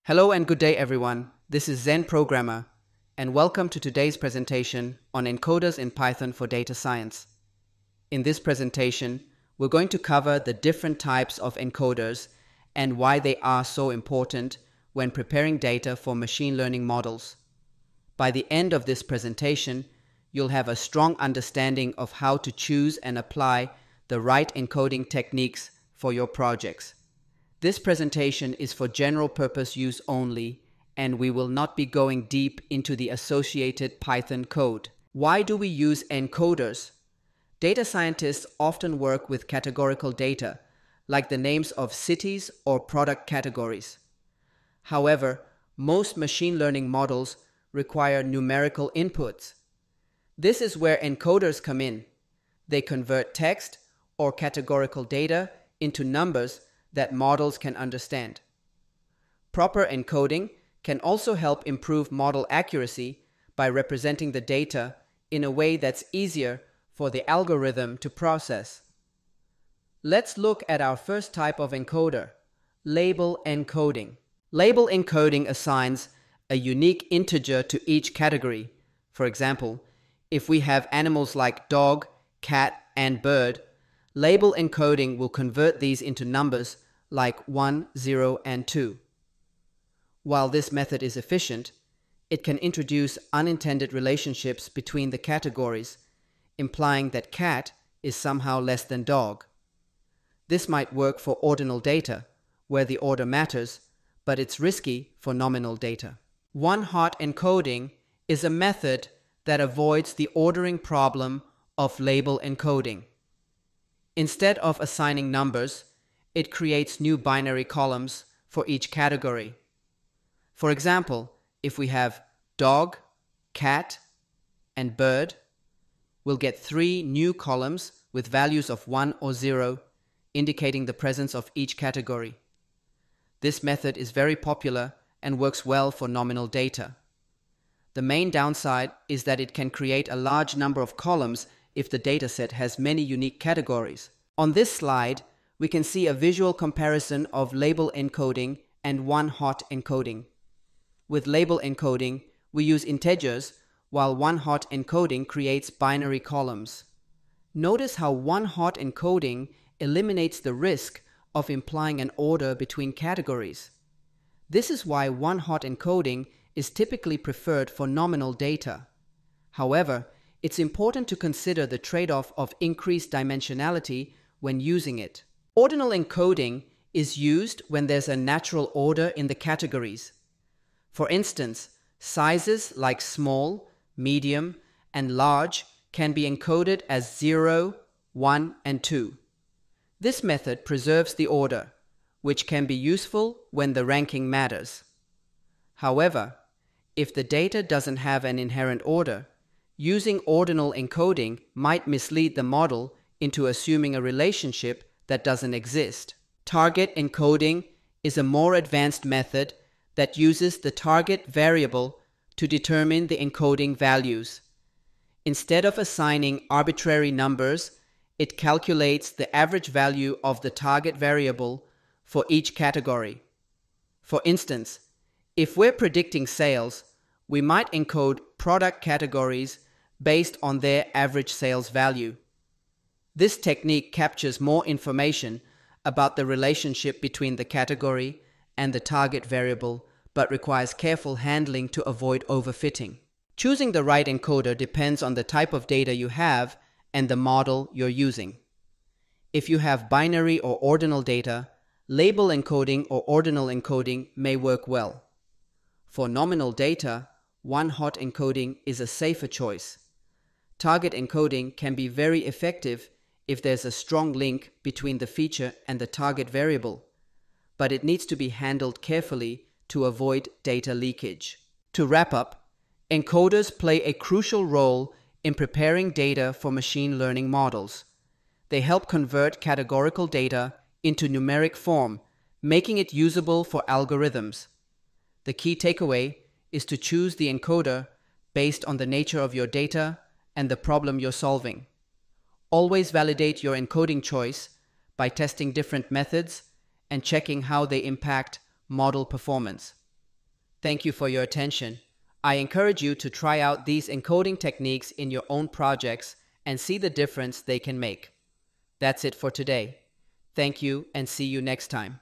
Hello and good day everyone. This is Zen Programmer and welcome to today's presentation on encoders in Python for data science. In this presentation, we're going to cover the different types of encoders and why they are so important when preparing data for machine learning models. By the end of this presentation, you'll have a strong understanding of how to choose and apply the right encoding techniques for your projects. This presentation is for general purpose use only, and we will not be going deep into the associated Python code. Why do we use encoders? Data scientists often work with categorical data, like the names of cities or product categories. However, most machine learning models require numerical inputs. This is where encoders come in. They convert text or categorical data into numbers that models can understand. Proper encoding can also help improve model accuracy by representing the data in a way that's easier for the algorithm to process. Let's look at our first type of encoder, label encoding. Label encoding assigns a unique integer to each category. For example, if we have animals like dog, cat, and bird, label encoding will convert these into numbers like 1, 0, and 2. While this method is efficient, it can introduce unintended relationships between the categories, implying that cat is somehow less than dog. This might work for ordinal data, where the order matters, but it's risky for nominal data. One-hot encoding is a method that avoids the ordering problem of label encoding. Instead of assigning numbers, it creates new binary columns for each category. For example, if we have dog, cat, and bird, we'll get 3 new columns with values of 1 or 0, indicating the presence of each category. This method is very popular and works well for nominal data. The main downside is that it can create a large number of columns if the dataset has many unique categories. On this slide, we can see a visual comparison of label encoding and one-hot encoding. With label encoding, we use integers, while one-hot encoding creates binary columns. Notice how one-hot encoding eliminates the risk of implying an order between categories. This is why one-hot encoding is typically preferred for nominal data. However, it's important to consider the trade-off of increased dimensionality when using it. Ordinal encoding is used when there's a natural order in the categories. For instance, sizes like small, medium, and large can be encoded as 0, 1, and 2. This method preserves the order, which can be useful when the ranking matters. However, if the data doesn't have an inherent order, using ordinal encoding might mislead the model into assuming a relationship that doesn't exist. Target encoding is a more advanced method that uses the target variable to determine the encoding values. Instead of assigning arbitrary numbers, it calculates the average value of the target variable for each category. For instance, if we're predicting sales, we might encode product categories based on their average sales value. This technique captures more information about the relationship between the category and the target variable, but requires careful handling to avoid overfitting. Choosing the right encoder depends on the type of data you have and the model you're using. If you have binary or ordinal data, label encoding or ordinal encoding may work well. For nominal data, one-hot encoding is a safer choice. Target encoding can be very effective if there's a strong link between the feature and the target variable, but it needs to be handled carefully to avoid data leakage. To wrap up, encoders play a crucial role in preparing data for machine learning models. They help convert categorical data into numeric form, making it usable for algorithms. The key takeaway is to choose the encoder based on the nature of your data and the problem you're solving. Always validate your encoding choice by testing different methods and checking how they impact model performance. Thank you for your attention. I encourage you to try out these encoding techniques in your own projects and see the difference they can make. That's it for today. Thank you and see you next time.